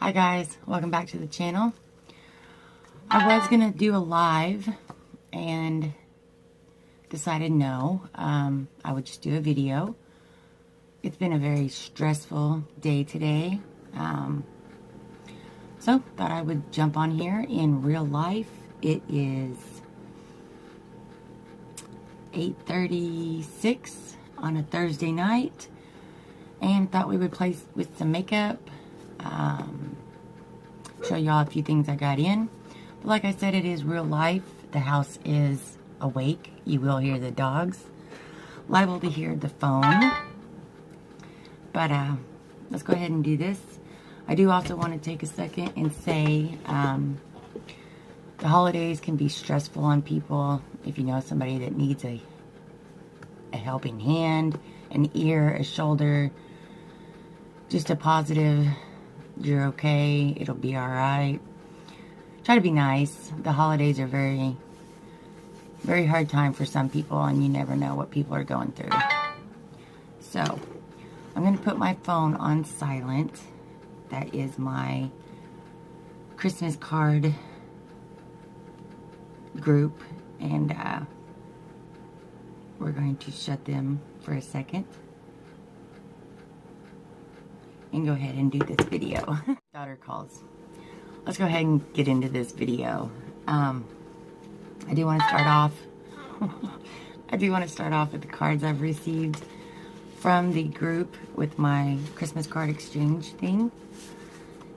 Hi guys, welcome back to the channel. I was gonna do a live and decided no, I would just do a video. It's been a very stressful day today, so thought I would jump on here in real life. It is 8:36 on a Thursday night, and thought we would play with some makeup. Show y'all a few things I got in. But like I said, it is real life. The house is awake. You will hear the dogs. Liable to hear the phone. But let's go ahead and do this. I do also want to take a second and say the holidays can be stressful on people. If you know somebody that needs a helping hand, an ear, a shoulder, just a positive, you're okay, it'll be alright. Try to be nice. The holidays are very, very hard time for some people, and you never know what people are going through. So, I'm going to put my phone on silent. That is my Christmas card group, and we're going to shut them for a second and go ahead and do this video. Daughter calls. Let's go ahead and get into this video. I do want to start off with the cards I've received from the group with my Christmas card exchange thing.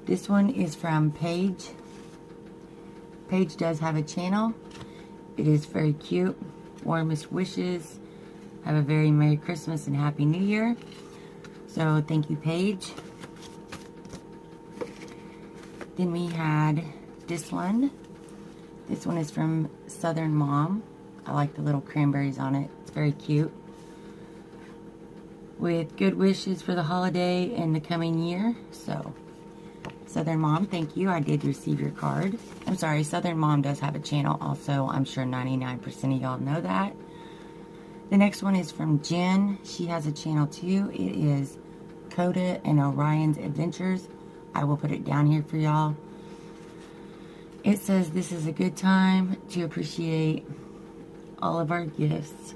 This one is from Paige. Paige does have a channel. It is very cute. Warmest wishes. Have a very Merry Christmas and Happy New Year. So thank you, Paige. Then we had this one. This one is from Southern Mom. I like the little cranberries on it. It's very cute. With good wishes for the holiday and the coming year. So, Southern Mom, thank you. I did receive your card. I'm sorry, Southern Mom does have a channel also. I'm sure 99% of y'all know that. The next one is from Jen. She has a channel too. It is Coda and Orion's Adventures. I will put it down here for y'all. It says, this is a good time to appreciate all of our gifts.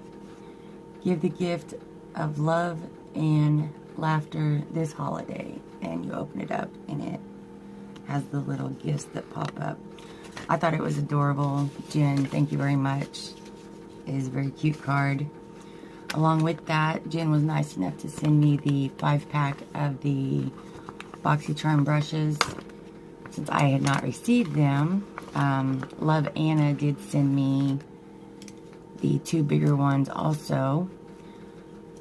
Give the gift of love and laughter this holiday. And you open it up and it has the little gifts that pop up. I thought it was adorable. Jen, thank you very much. It is a very cute card. Along with that, Jen was nice enough to send me the 5-pack of the Boxy Charm brushes. Since I had not received them, Love Anna did send me the 2 bigger ones also.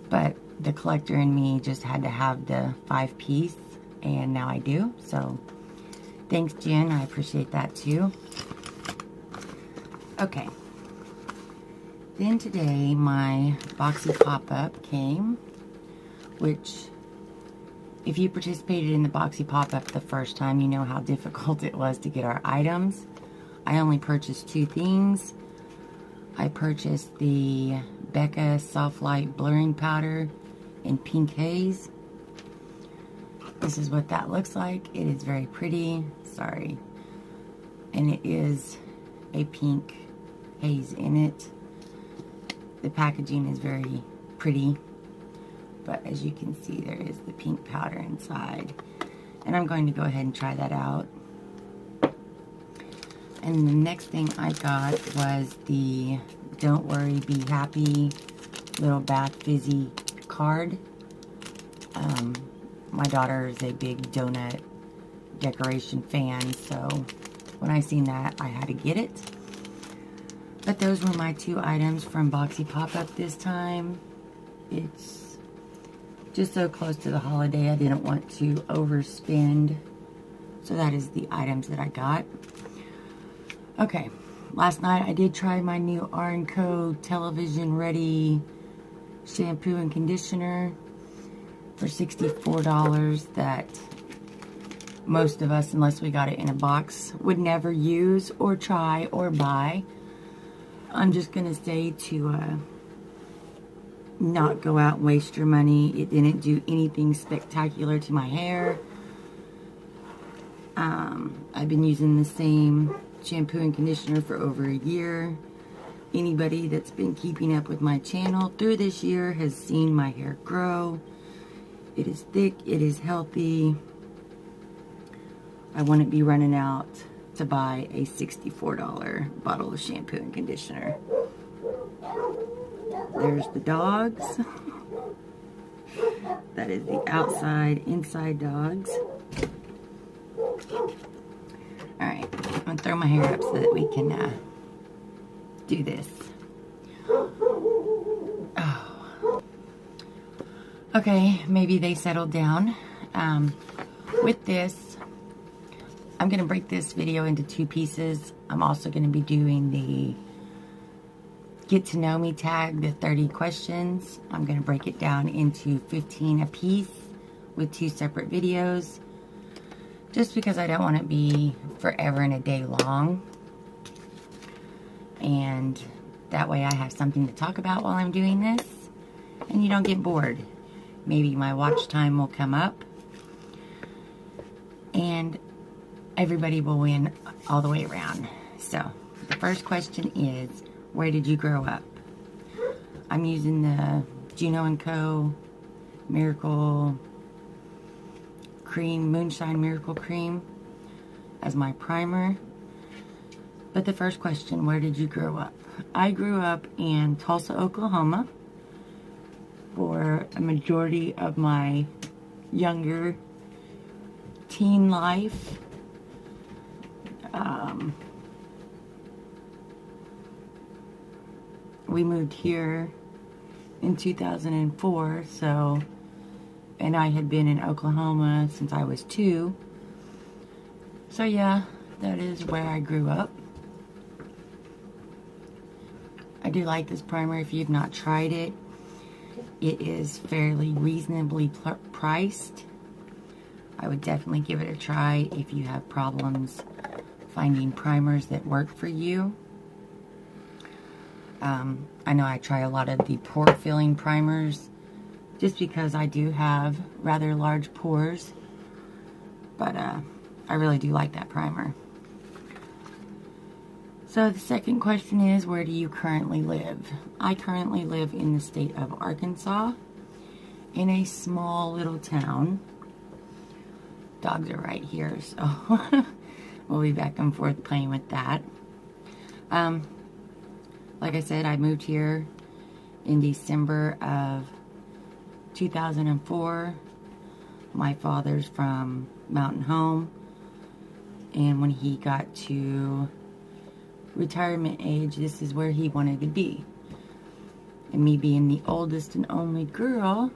But the collector in me just had to have the 5-piece, and now I do. So, thanks, Jen. I appreciate that too. Okay. Then today, my Boxy pop-up came, which, if you participated in the Boxy pop-up the first time, you know how difficult it was to get our items. I only purchased 2 things. I purchased the Beccas Soft Light Blurring Powder in Pink Haze. This is what that looks like. It is very pretty. Sorry. And it is a pink haze in it. The packaging is very pretty, but as you can see, there is the pink powder inside. And I'm going to go ahead and try that out. And the next thing I got was the Don't Worry, Be Happy Little Bath Fizzy card. My daughter is a big donut decoration fan, so when I seen that, I had to get it. But those were my 2 items from Boxy Pop-Up this time. It's just so close to the holiday, I didn't want to overspend. So that is the items that I got. Okay, last night I did try my new R&Co Television Ready shampoo and conditioner for $64 that most of us, unless we got it in a box, would never use or try or buy. I'm just going to say to not go out and waste your money. It didn't do anything spectacular to my hair. I've been using the same shampoo and conditioner for over a year. Anybody that's been keeping up with my channel through this year has seen my hair grow. It is thick, it is healthy. I wouldn't be running out to buy a $64 bottle of shampoo and conditioner. There's the dogs. That is the outside, inside dogs. Alright, I'm going to throw my hair up so that we can do this. Oh. Okay, maybe they settled down. With this, I'm going to break this video into 2 pieces. I'm also going to be doing the Get to Know Me tag, the 30 questions. I'm going to break it down into 15 a piece with 2 separate videos. Just because I don't want it to be forever and a day long. And that way I have something to talk about while I'm doing this. And you don't get bored. Maybe my watch time will come up. And everybody will win all the way around. So, the first question is, where did you grow up? I'm using the Juno & Co. Miracle Cream, Moonshine Miracle Cream as my primer. But the first question, where did you grow up? I grew up in Tulsa, Oklahoma for a majority of my younger teen life. We moved here in 2004, so, and I had been in Oklahoma since I was 2. So yeah, that is where I grew up. I do like this primer. If you've not tried it, it is fairly reasonably priced. I would definitely give it a try if you have problems finding primers that work for you. I know I try a lot of the pore filling primers just because I do have rather large pores, but I really do like that primer. So the second question is, where do you currently live? I currently live in the state of Arkansas in a small little town. Dogs are right here, so we'll be back and forth playing with that. Like I said, I moved here in December of 2004. My father's from Mountain Home, and when he got to retirement age, this is where he wanted to be. And me being the oldest and only girl,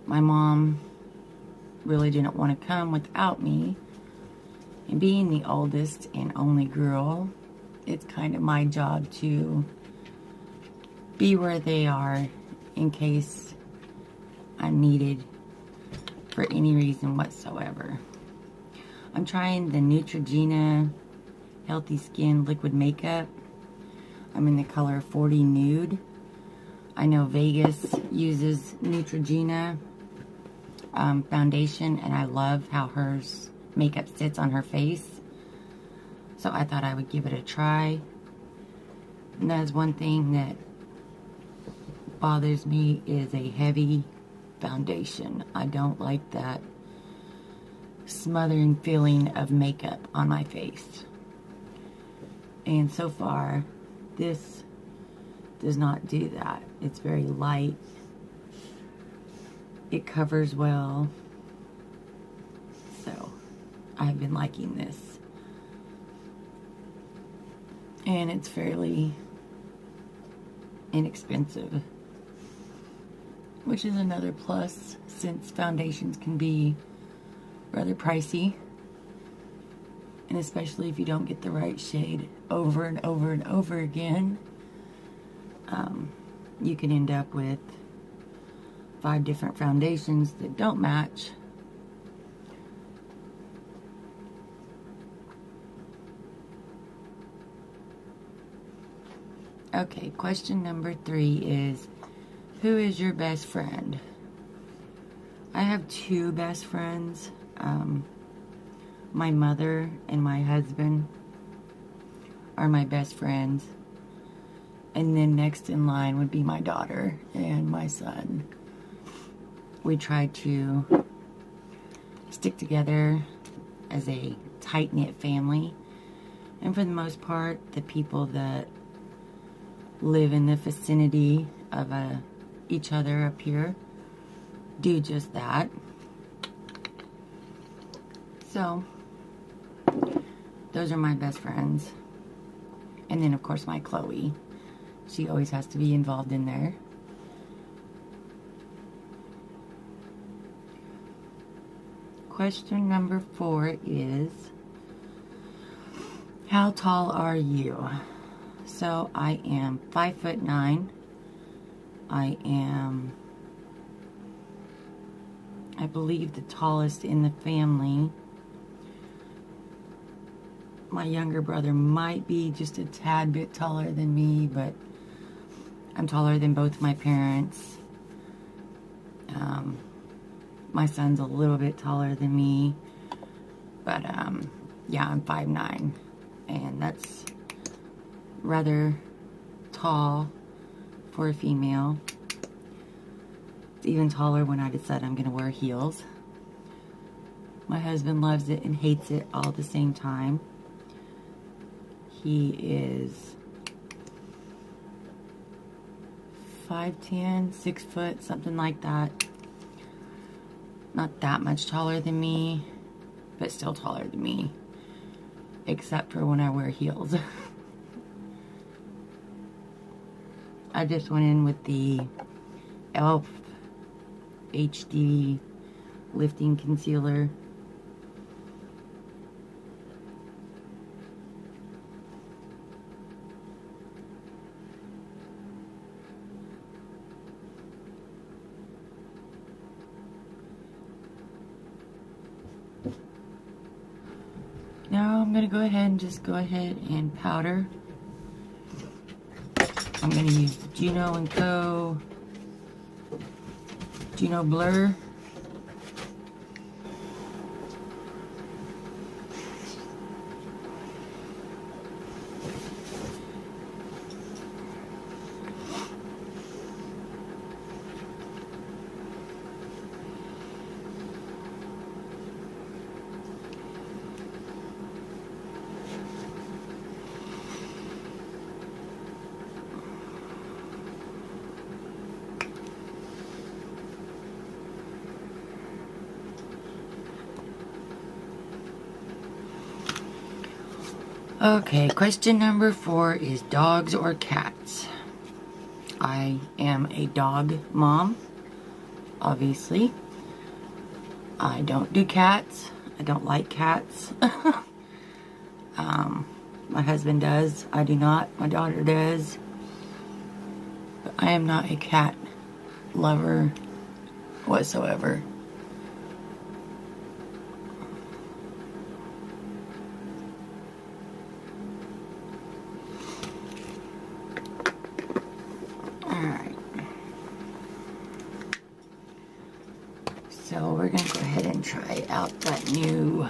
my mom really didn't want to come without me. And being the oldest and only girl, it's kind of my job to be where they are in case I'm needed for any reason whatsoever. I'm trying the Neutrogena Healthy Skin Liquid Makeup. I'm in the color 40 Nude. I know Vegas uses Neutrogena foundation, and I love how hers makeup sits on her face. So I thought I would give it a try. And that is one thing that bothers me, is a heavy foundation. I don't like that smothering feeling of makeup on my face. And so far, this does not do that. It's very light. It covers well. So, I've been liking this. And it's fairly inexpensive, which is another plus, since foundations can be rather pricey, and especially if you don't get the right shade over and over and over again, you can end up with 5 different foundations that don't match. Okay, question number 3 is, who is your best friend? I have 2 best friends. My mother and my husband are my best friends. And then next in line would be my daughter and my son. We try to stick together as a tight-knit family. And for the most part, the people that live in the vicinity of each other up here do just that. So, those are my best friends. And then, of course, my Chloe. She always has to be involved in there. Question number 4 is, how tall are you? So I am 5'9". I believe, the tallest in the family. My younger brother might be just a tad bit taller than me, but I'm taller than both my parents. My son's a little bit taller than me, but yeah, I'm 5'9", and that's rather tall for a female. It's even taller when I decide I'm going to wear heels. My husband loves it and hates it all at the same time. He is 5'10", 6 foot, something like that. Not that much taller than me, but still taller than me, except for when I wear heels. I just went in with the e.l.f. HD lifting concealer. Now I'm going to go ahead and powder. I'm going to use the Juno & Co. Juno Blur. Okay, question number 4 is dogs or cats? I am a dog mom, obviously. I don't do cats. I don't like cats. My husband does. I do not. My daughter does. But I am not a cat lover whatsoever. So we're going to go ahead and try out that new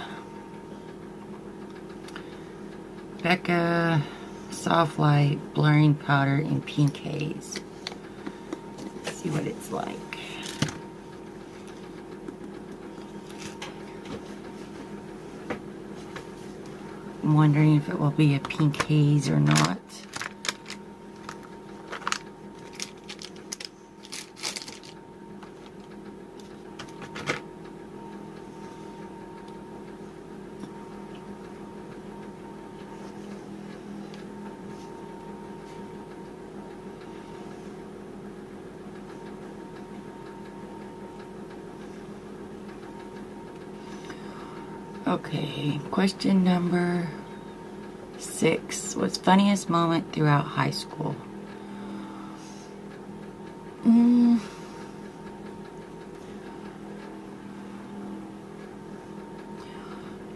Beccas Soft Light Blurring Powder in Pink Haze. Let's see what it's like. I'm wondering if it will be a pink haze or not. Okay, question number 6. What's funniest moment throughout high school?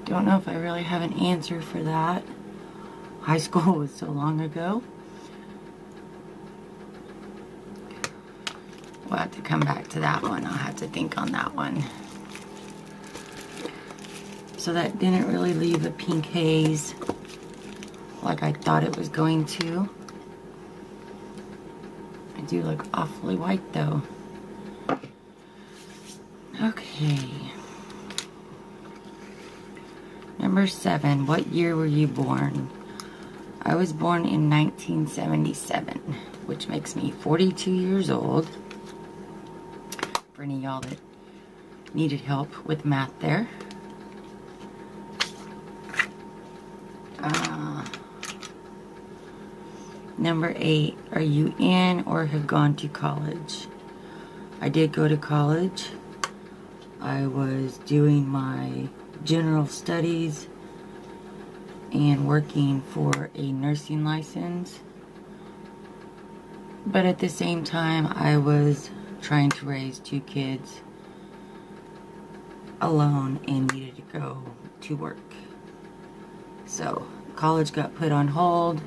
Don't know if I really have an answer for that. High school was so long ago. We'll have to come back to that one. I'll have to think on that one. So that didn't really leave a pink haze like I thought it was going to. I do look awfully white though. Okay. Number 7, what year were you born? I was born in 1977, which makes me 42 years old. For any of y'all that needed help with math there. Number 8, are you in or have gone to college? I did go to college. I was doing my general studies and working for a nursing license. But at the same time, I was trying to raise 2 kids alone and needed to go to work. So college got put on hold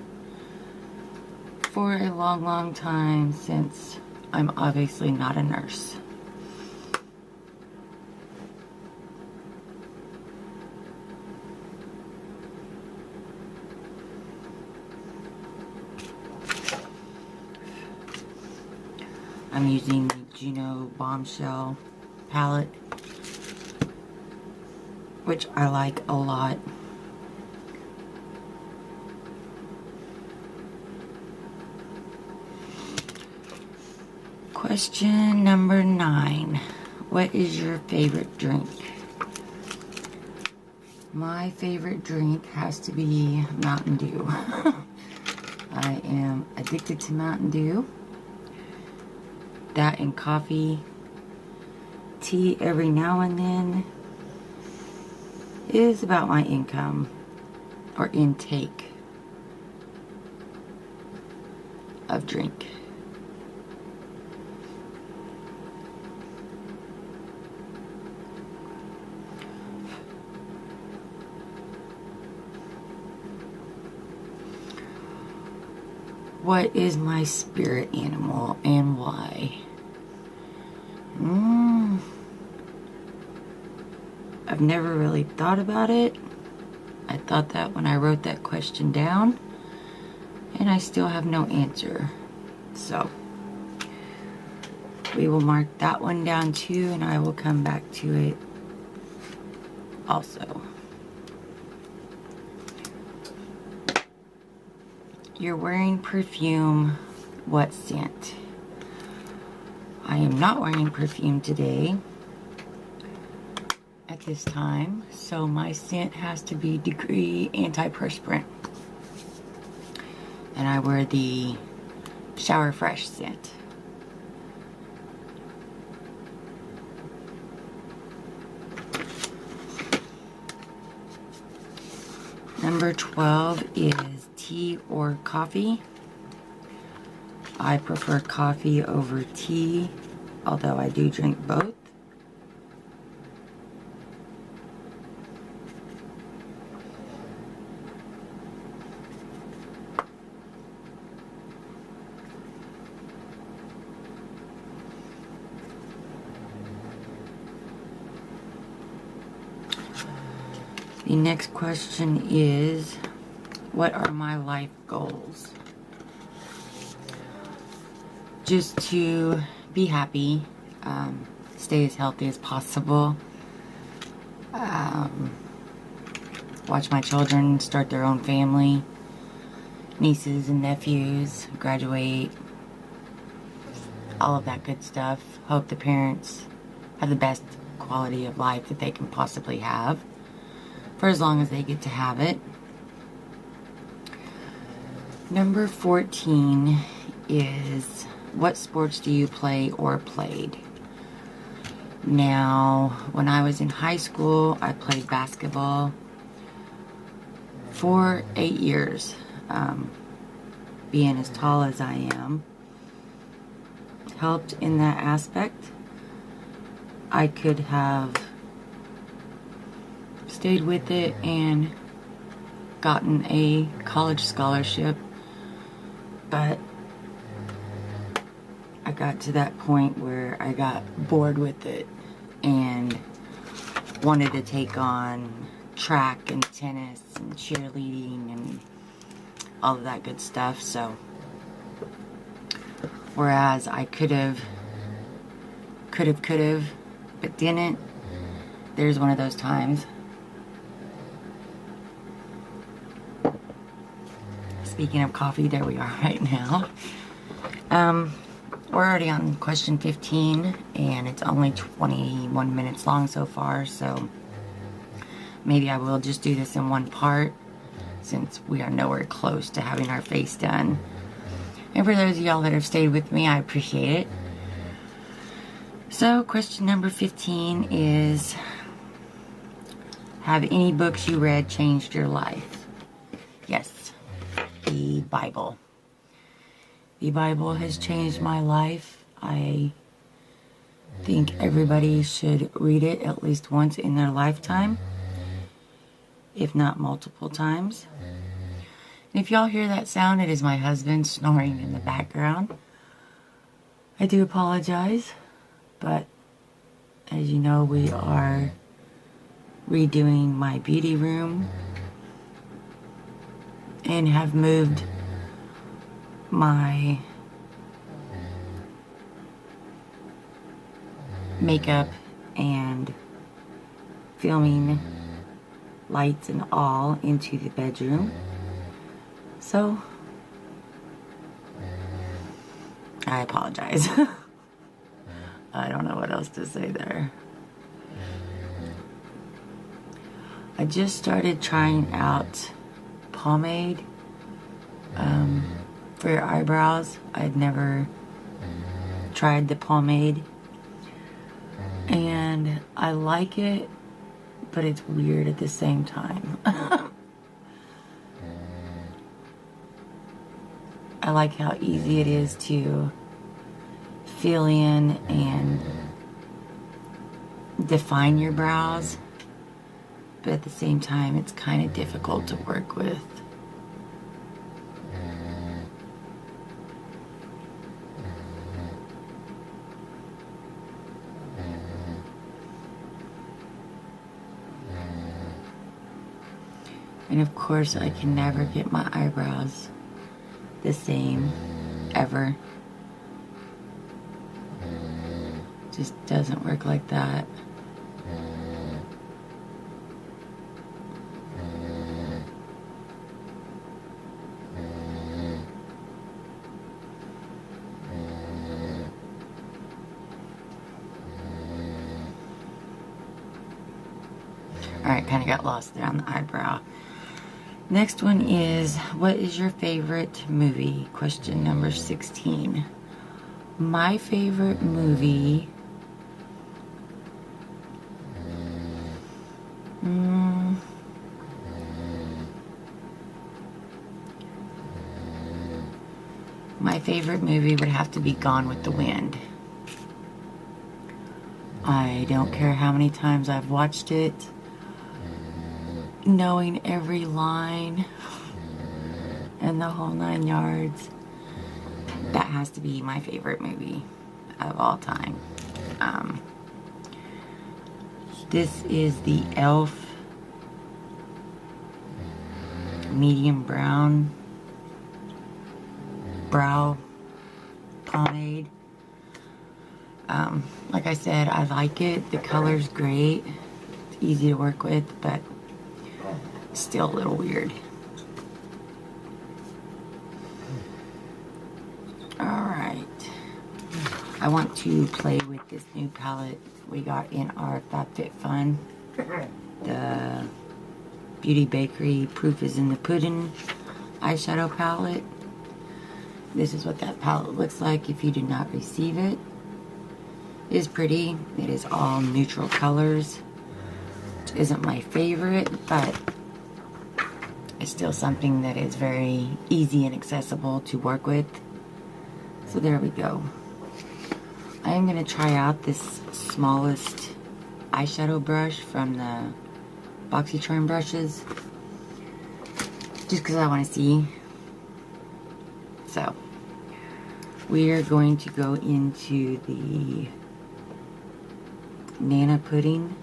for a long, long time since I'm obviously not a nurse. I'm using the Juno Bombshell palette, which I like a lot. Question number 9. What is your favorite drink? My favorite drink has to be Mountain Dew. I am addicted to Mountain Dew. That and coffee. Tea every now and then is about my income or intake of drink. What is my spirit animal and why? I've never really thought about it. I thought that when I wrote that question down, and I still have no answer. So we will mark that one down too, and I will come back to it also. You're wearing perfume. What scent? I am not wearing perfume today at this time, so my scent has to be Degree Antiperspirant. And I wear the Shower Fresh scent. Number 12 is tea or coffee. I prefer coffee over tea, although I do drink both. The next question is, what are my life goals? Just to be happy, stay as healthy as possible, watch my children start their own family, nieces and nephews, graduate, all of that good stuff. Hope the parents have the best quality of life that they can possibly have, for as long as they get to have it. Number 14 is, what sports do you play or played? Now, when I was in high school, I played basketball for 8 years. Being as tall as I am helped in that aspect. I could have stayed with it and gotten a college scholarship, but I got to that point where I got bored with it and wanted to take on track and tennis and cheerleading and all of that good stuff. So whereas I could have, but didn't, there's one of those times. Speaking of coffee, there we are right now. We're already on question 15, and it's only 21 minutes long so far, so maybe I will just do this in one part, since we are nowhere close to having our face done. And for those of y'all that have stayed with me, I appreciate it. So, question number 15 is, have any books you read changed your life? Yes, the Bible. The Bible has changed my life. I think everybody should read it at least once in their lifetime, if not multiple times. And if y'all hear that sound, it is my husband snoring in the background. I do apologize, but as you know, we are redoing my beauty room and have moved my makeup and filming lights and all into the bedroom. So I apologize. I don't know what else to say there. I just started trying out pomade for your eyebrows. I'd never tried the pomade, and I like it, but it's weird at the same time. I like how easy it is to fill in and define your brows, but at the same time it's kind of difficult to work with. And of course, I can never get my eyebrows the same, ever. Just doesn't work like that. Alright, kind of got lost there on the eyebrow. Next one is, what is your favorite movie? Question number 16. My favorite movie... My favorite movie would have to be Gone with the Wind. I don't care how many times I've watched it, knowing every line and the whole 9 yards. That has to be my favorite movie of all time. This is the e.l.f. medium brown brow pomade. Like I said, I like it. The color's great. It's easy to work with, but still a little weird. Alright. I want to play with this new palette we got in our FabFitFun. The Beauty Bakery Proof is in the Pudding eyeshadow palette. This is what that palette looks like if you did not receive it. It is pretty. It is all neutral colors. Which isn't my favorite, but it's still something that is very easy and accessible to work with. So there we go. I am going to try out this smallest eyeshadow brush from the Boxy Trim brushes. Just because I want to see. So, we are going to go into the Nana Pudding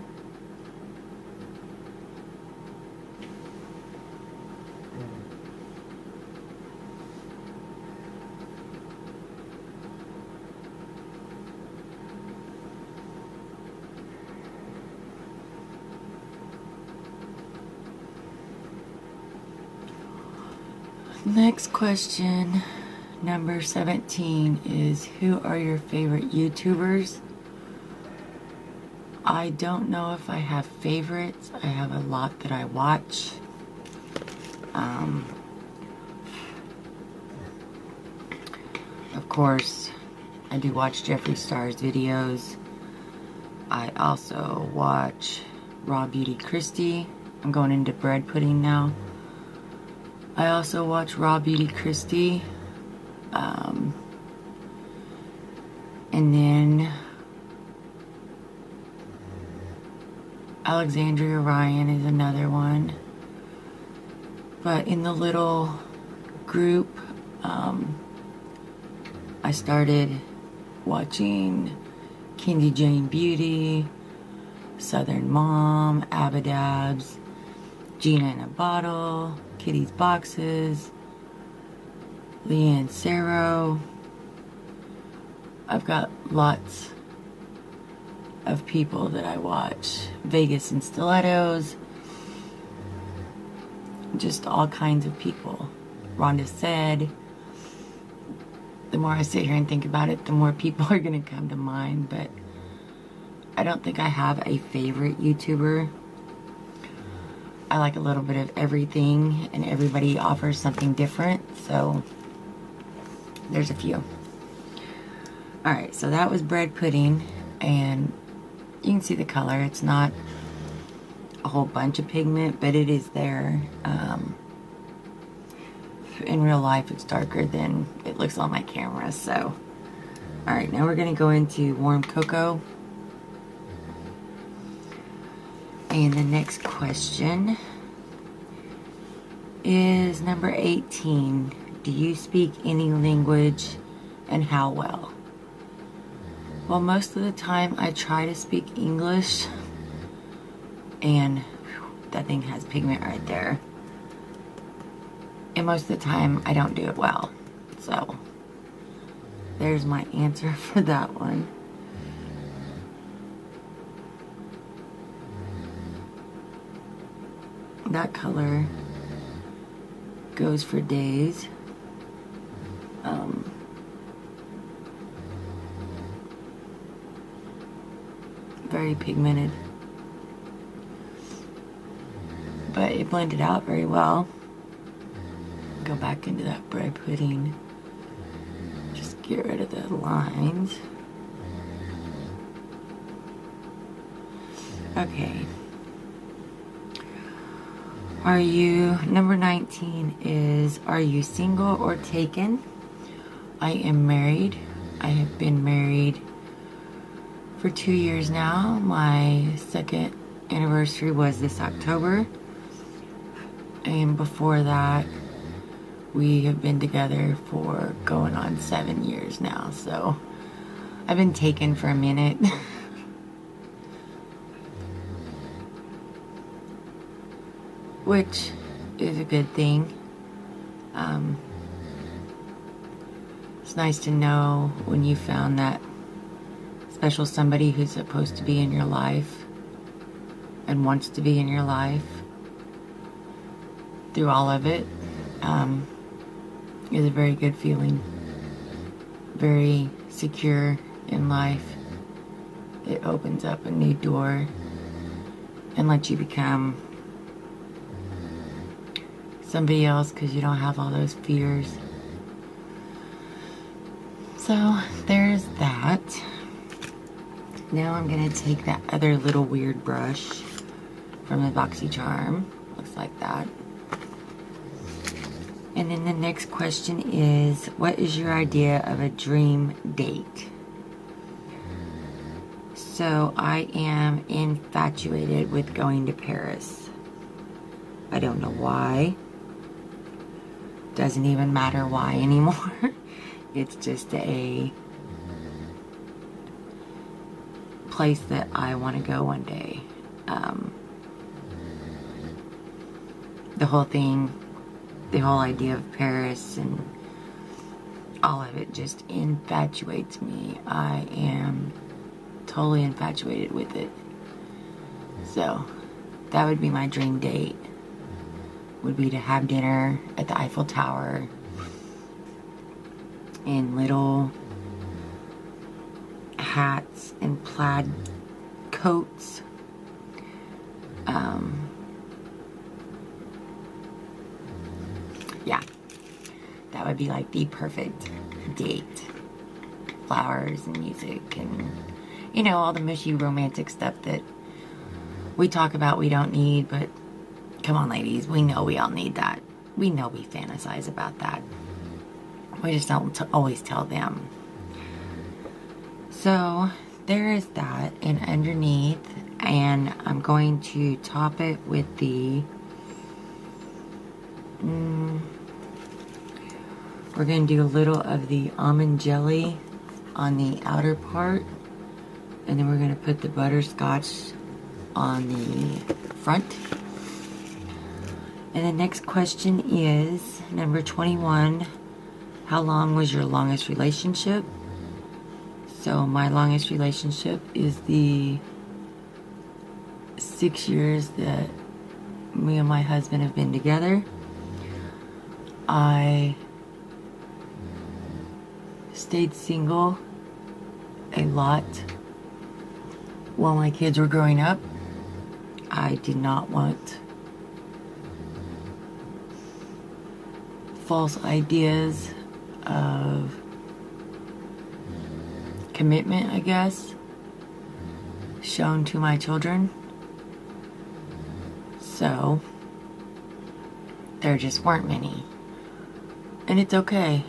Next question, number 17, is who are your favorite YouTubers? I don't know if I have favorites. I have a lot that I watch. Of course, I do watch Jeffree Star's videos. I also watch Raw Beauty Christy. I'm going into bread pudding now. I also watch Raw Beauty Christy. And then Alexandria Ryan is another one. But in the little group, I started watching Candy Jane Beauty, Southern Mom, Abadabs, Gina in a Bottle, Kitty's Boxes, Leanne Sarrow. I've got lots of people that I watch. Vegas and Stilettos. Just all kinds of people. Rhonda said. The more I sit here and think about it, the more people are going to come to mind. But I don't think I have a favorite YouTuber. I like a little bit of everything, and everybody offers something different. So there's a few. Alright, so that was bread pudding. And you can see the color. It's not a whole bunch of pigment, but it is there. In real life, it's darker than it looks on my camera. So, alright, now we're going to go into warm cocoa. And the next question is number 18. Do you speak any language, and how well? Well, most of the time I try to speak English, and that thing has pigment right there. And most of the time I don't do it well. So there's my answer for that one. That color goes for days. Very pigmented, but it blended out very well. Go back into that bread pudding. Just get rid of the lines. Okay. Number 19 is, are you single or taken? I am married. I have been married for 2 years now. My second anniversary was this October. And before that, we have been together for going on 7 years now. So I've been taken for a minute. Which is a good thing. It's nice to know when you found that special somebody who's supposed to be in your life and wants to be in your life through all of it. Is a very good feeling. Very secure in life. It opens up a new door and lets you become somebody else because you don't have all those fears. So there's that. Now I'm going to take that other little weird brush from the Boxy Charm. Looks like that. And then the next question is, what is your idea of a dream date? So I am infatuated with going to Paris. I don't know why. Doesn't even matter why anymore. It's just a place that I want to go one day. The whole thing, the whole idea of Paris and all of it just infatuates me. I am totally infatuated with it. So that would be my dream date. would be to have dinner at the Eiffel Tower in little hats and plaid coats. Yeah, that would be like the perfect date. Flowers and music and, you know, all the mushy romantic stuff that we talk about we don't need, but come on, ladies, we know we all need that. We know we fantasize about that. We just don't always tell them. So there is that, and underneath, and I'm going to top it with the we're going to do a little of the almond jelly on the outer part, and then we're going to put the butterscotch on the front. And the next question is number 21. How long was your longest relationship? So my longest relationship is the 6 years that me and my husband have been together. I stayed single a lot while my kids were growing up. I did not want false ideas of commitment, I guess, shown to my children. So there just weren't many. And it's okay.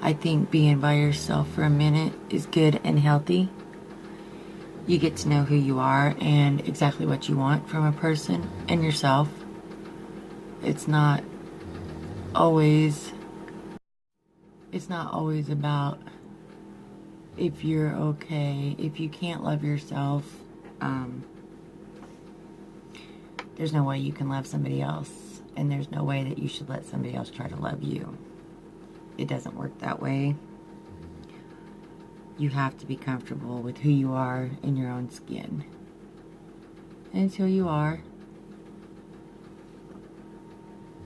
I think being by yourself for a minute is good and healthy. You get to know who you are and exactly what you want from a person and yourself. It's not always about if you're okay. If you can't love yourself, there's no way you can love somebody else, and there's no way that you should let somebody else try to love you. It doesn't work that way. You have to be comfortable with who you are in your own skin. And it's who you are.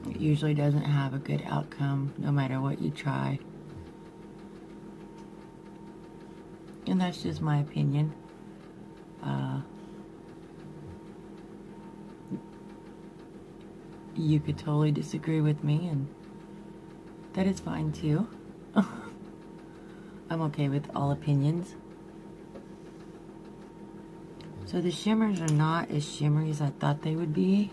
It usually doesn't have a good outcome, no matter what you try. And that's just my opinion. You could totally disagree with me, and that is fine too. I'm okay with all opinions. So the shimmers are not as shimmery as I thought they would be.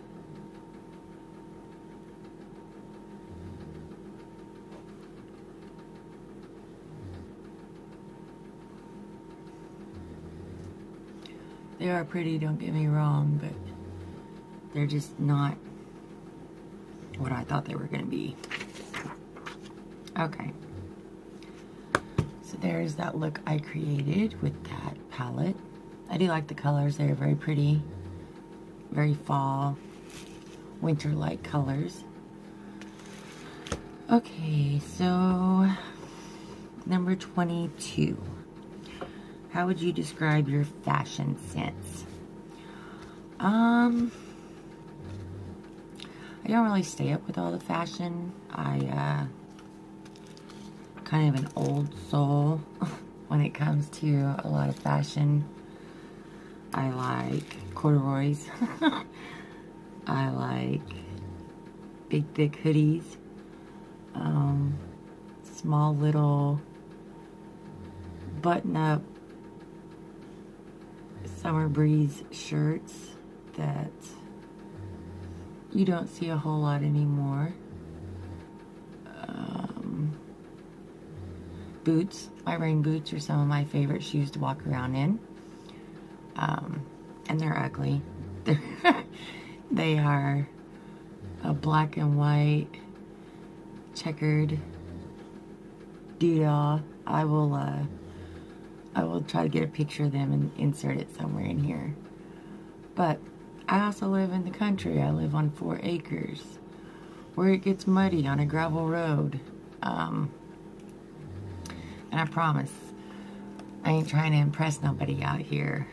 They are pretty, don't get me wrong, but they're just not what I thought they were going to be. Okay. So there's that look I created with that palette. I do like the colors. They're very pretty. Very fall, winter-like colors. Okay, so number 22. How would you describe your fashion sense? I don't really stay up with all the fashion. I kind of an old soul when it comes to a lot of fashion. I like corduroys. I like big thick hoodies. Small little button up summer breeze shirts that you don't see a whole lot anymore. Boots. My rain boots are some of my favorite shoes to walk around in. And they're ugly. They are a black and white checkered doodle. I will try to get a picture of them and insert it somewhere in here. But I also live in the country. I live on 4 acres where it gets muddy on a gravel road. And I promise, I ain't trying to impress nobody out here.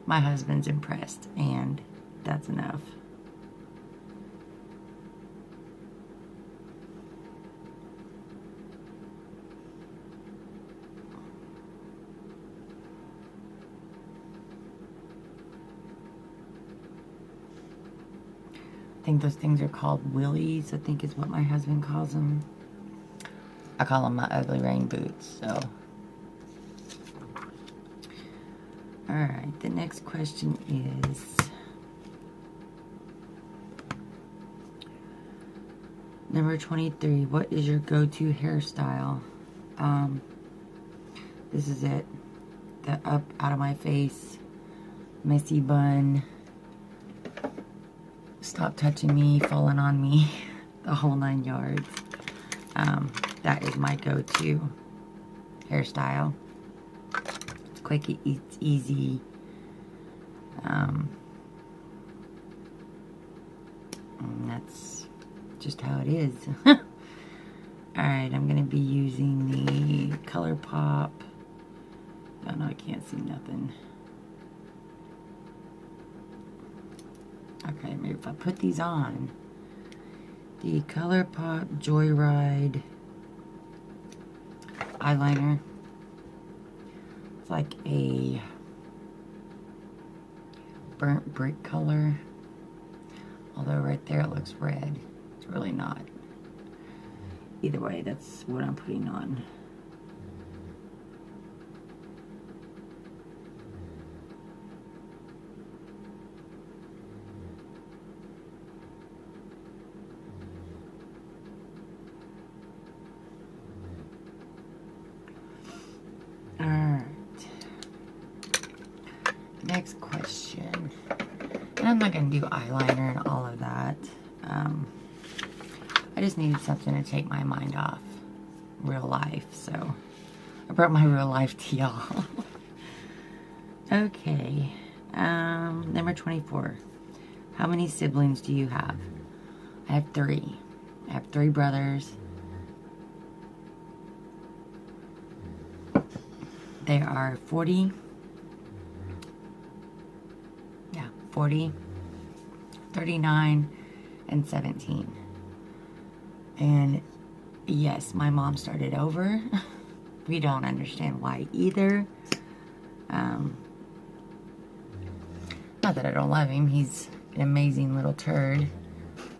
My husband's impressed, and that's enough. I think those things are called willies, I think is what my husband calls them. I call them my ugly rain boots, so. Alright, the next question is, number 23, what is your go-to hairstyle? This is it. The up out of my face, messy bun, stop touching me, falling on me, the whole 9 yards. That is my go-to hairstyle. It's quick, it's easy. And that's just how it is. Alright, I'm going to be using the ColourPop. Oh no, I can't see nothing. Okay, maybe if I put these on. The ColourPop Joyride eyeliner. It's like a burnt brick color. Although right there it looks red. It's really not. Either way, that's what I'm putting on. Next question. And I'm not going to do eyeliner and all of that. I just needed something to take my mind off real life, so I brought my real life to y'all. Okay. Number 24. How many siblings do you have? I have 3. I have 3 brothers. They are 40. 40, 39, and 17. And yes, my mom started over. We don't understand why either. Not that I don't love him. He's an amazing little turd.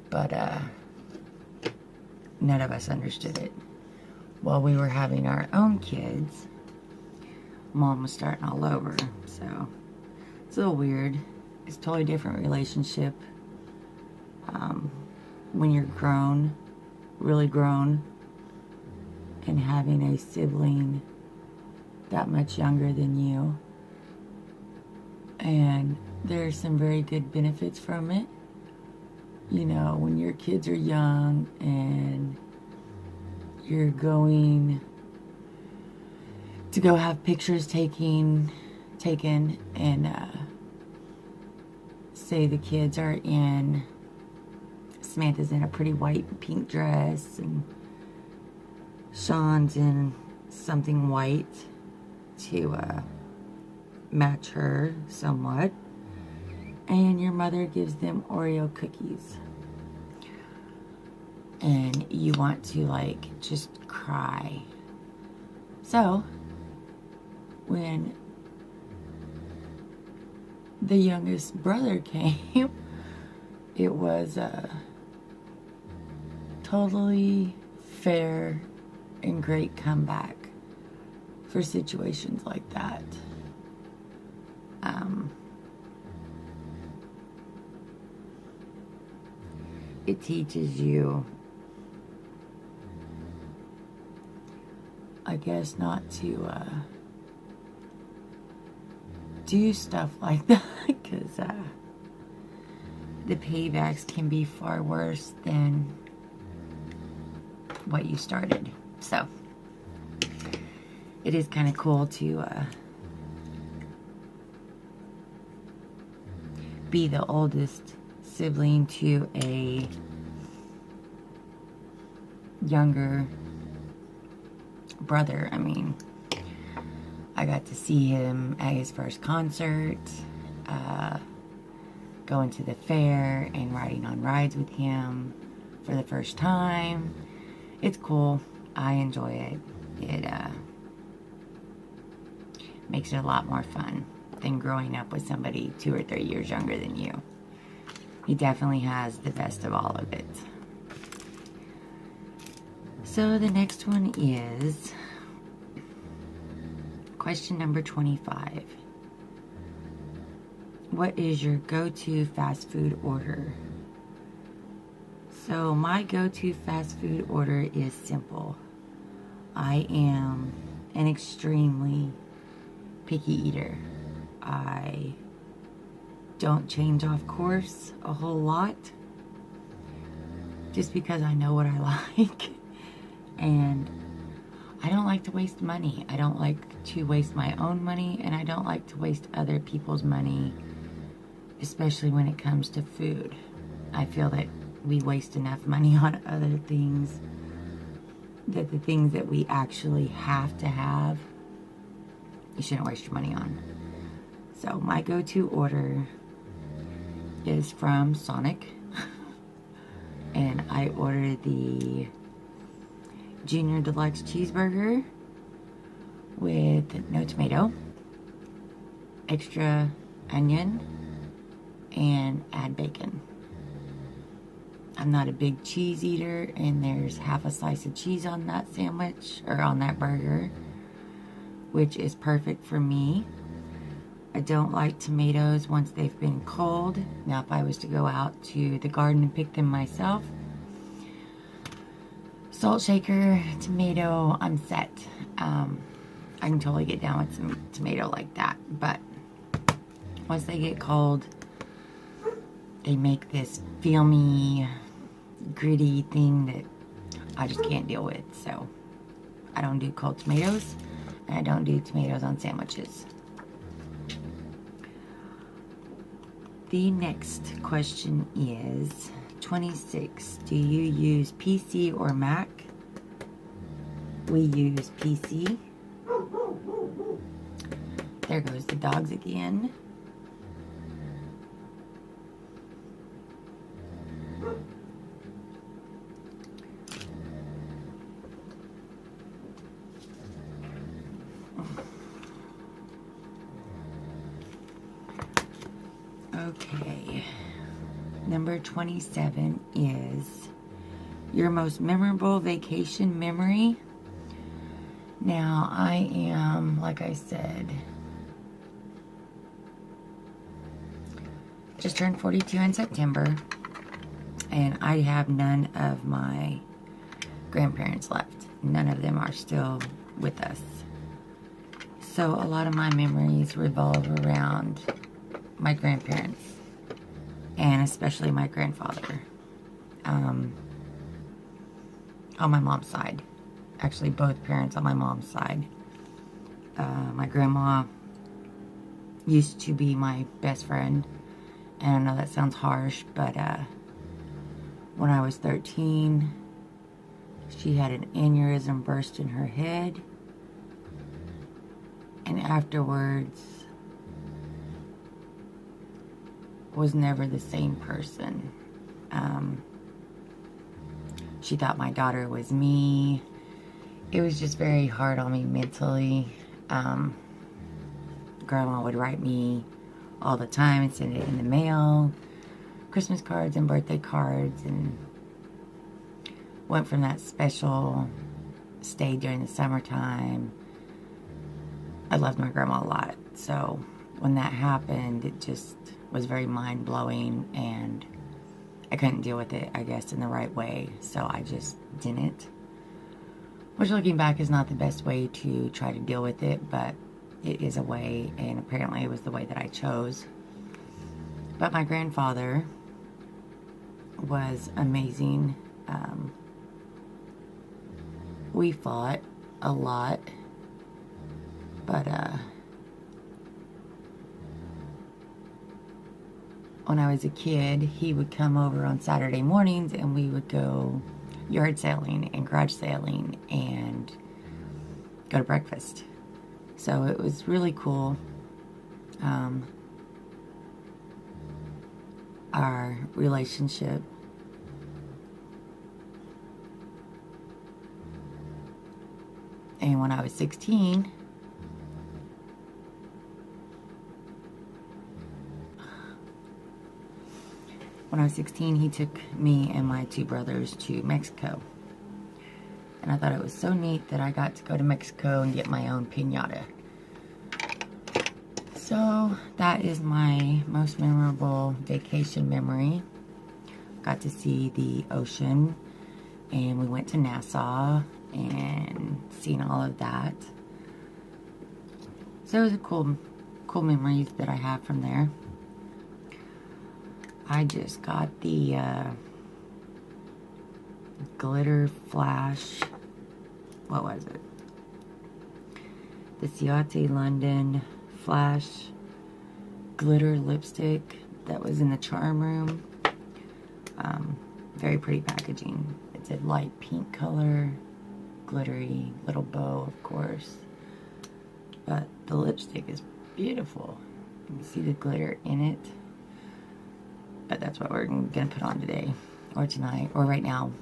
But none of us understood it. While we were having our own kids, Mom was starting all over. So it's a little weird. It's a totally different relationship when you're grown, really grown, and having a sibling that much younger than you. And there's some very good benefits from it. You know, when your kids are young and you're going to go have pictures taken and say the kids are in, Samantha's in a pretty white and pink dress and Sean's in something white to match her somewhat, and your mother gives them Oreo cookies and you want to like just cry. So when the youngest brother came, it was a totally fair and great comeback for situations like that. It teaches you, I guess, not to do stuff like that, because the paybacks can be far worse than what you started. So it is kind of cool to be the oldest sibling to a younger brother. I mean, going to the fair and riding on rides with him for the first time. It's cool. I enjoy it. It makes it a lot more fun than growing up with somebody 2 or 3 years younger than you. He definitely has the best of all of it. So the next one is question number 25. What is your go-to fast food order? So my go-to fast food order is simple. I am an extremely picky eater. I don't change off course a whole lot just because I know what I like. And I don't like to waste money. I don't like to waste my own money, and I don't like to waste other people's money, especially when it comes to food. I feel that we waste enough money on other things, that the things that we actually have to have, you shouldn't waste your money on. So my go-to order is from Sonic, and I ordered the Junior Deluxe Cheeseburger with no tomato, extra onion, and add bacon. I'm not a big cheese eater, and there's half a slice of cheese on that sandwich, or on that burger, which is perfect for me. I don't like tomatoes once they've been cold. Now, if I was to go out to the garden and pick them myself, salt shaker, tomato, I'm set. I can totally get down with some tomato like that, but once they get cold, they make this filmy, gritty thing that I just can't deal with. So I don't do cold tomatoes, and I don't do tomatoes on sandwiches. The next question is 26. Do you use PC or Mac? We use PC. There goes the dogs again. Okay, number 27 is your most memorable vacation memory. Now, I am, like I said, just turned 42 in September, and I have none of my grandparents left. None of them are still with us. So a lot of my memories revolve around my grandparents, and especially my grandfather, on my mom's side. Actually, both parents on my mom's side. My grandma used to be my best friend, and I know that sounds harsh, but when I was 13, she had an aneurysm burst in her head, and afterwards was never the same person. She thought my daughter was me. It was just very hard on me mentally. Grandma would write me all the time and send it in the mail, Christmas cards and birthday cards, and went from that special stay during the summertime. I loved my grandma a lot, so when that happened, it just was very mind-blowing, and I couldn't deal with it, I guess, in the right way, so I just didn't. Which, looking back, is not the best way to try to deal with it, but it is a way, and apparently it was the way that I chose. But my grandfather was amazing. We fought a lot, but when I was a kid, he would come over on Saturday mornings, and we would go yard sailing and garage sailing and go to breakfast. So it was really cool. our relationship. And when I was 16, he took me and my two brothers to Mexico. And I thought it was so neat that I got to go to Mexico and get my own piñata. So that is my most memorable vacation memory. Got to see the ocean, and we went to Nassau and seen all of that. So it was a cool memories that I have from there. I just got the glitter flash, what was it? The Ciate London flash glitter lipstick that was in the charm room. Very pretty packaging. It's a light pink color, glittery little bow, of course. But the lipstick is beautiful. You can see the glitter in it. But that's what we're gonna put on today, or tonight, or right now.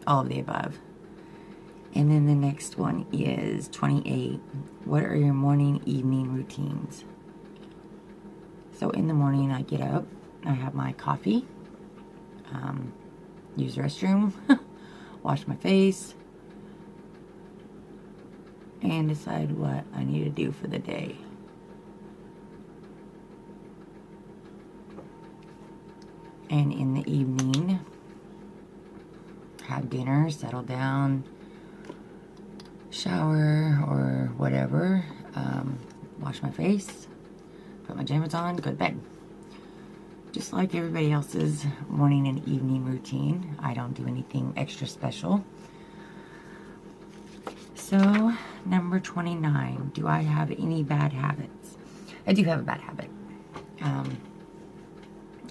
All of the above. And then the next one is 28. What are your morning, evening routines? So in the morning, I get up, I have my coffee, use the restroom, wash my face, and decide what I need to do for the day. And in the evening, have dinner, settle down, shower or whatever, wash my face, put my pajamas on, go to bed. Just like everybody else's morning and evening routine. I don't do anything extra special. So, number 29, do I have any bad habits? I do have a bad habit.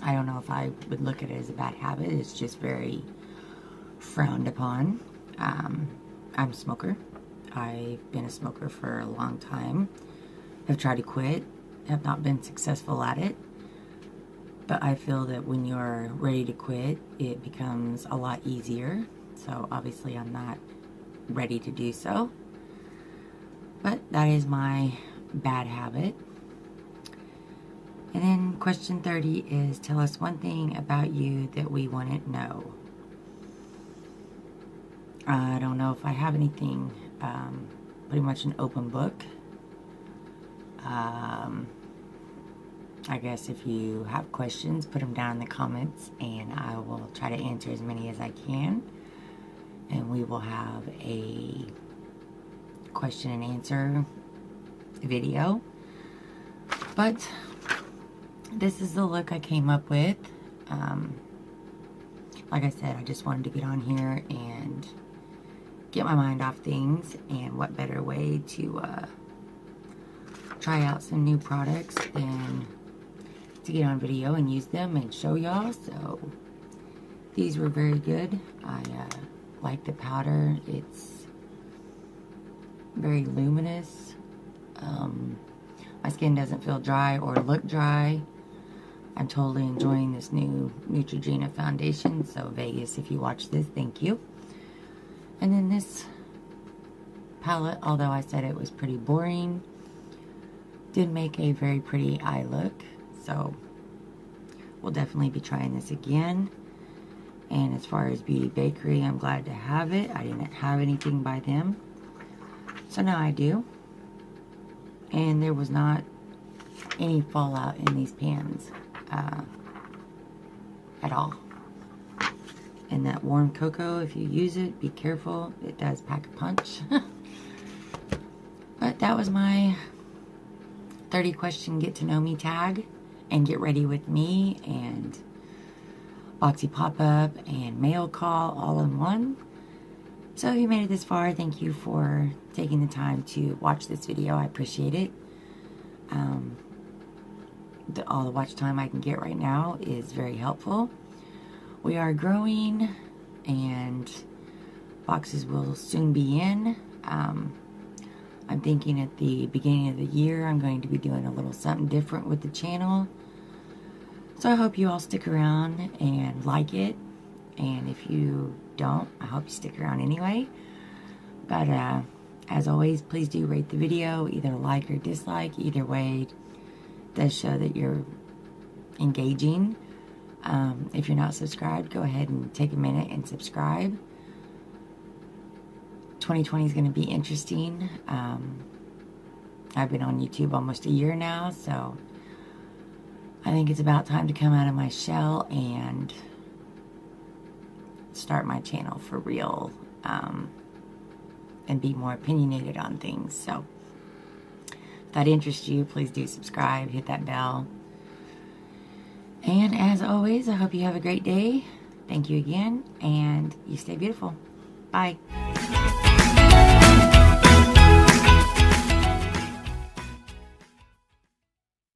I don't know if I would look at it as a bad habit. It's just very frowned upon. I'm a smoker. I've been a smoker for a long time. Have tried to quit. Have not been successful at it. But I feel that when you're ready to quit, it becomes a lot easier. So obviously I'm not ready to do so. But that is my bad habit. And then question 30 is, tell us one thing about you that we wouldn't know. I don't know if I have anything. Pretty much an open book. I guess if you have questions, put them down in the comments and I will try to answer as many as I can. And we will have a question and answer video. But this is the look I came up with. Like I said, I just wanted to get on here and get my mind off things, and what better way to try out some new products than to get on video and use them and show y'all. So these were very good. I like the powder. It's very luminous. My skin doesn't feel dry or look dry. I'm totally enjoying this new Neutrogena foundation. So Vegas, if you watch this, thank you. And then this palette, although I said it was pretty boring, did make a very pretty eye look. So we'll definitely be trying this again. And as far as Beauty Bakery, I'm glad to have it. I didn't have anything by them, so now I do. And there was not any fallout in these pans at all. And that warm cocoa, if you use it, be careful. It does pack a punch. But that was my 30 question get to know me tag. And get ready with me and Boxy pop-up and mail call all in one. So if you made it this far, thank you for taking the time to watch this video. I appreciate it. All the watch time I can get right now is very helpful. We are growing and boxes will soon be in. I'm thinking at the beginning of the year I'm going to be doing a little something different with the channel. So I hope you all stick around and like it. And if you don't, I hope you stick around anyway. But as always, please do rate the video, either like or dislike. Either way does show that you're engaging. If you're not subscribed, go ahead and take a minute and subscribe. 2020 is going to be interesting. I've been on YouTube almost a year now, so I think it's about time to come out of my shell and start my channel for real, and be more opinionated on things. So if that interests you, please do subscribe, hit that bell. And as always, I hope you have a great day. Thank you again, and you stay beautiful. Bye.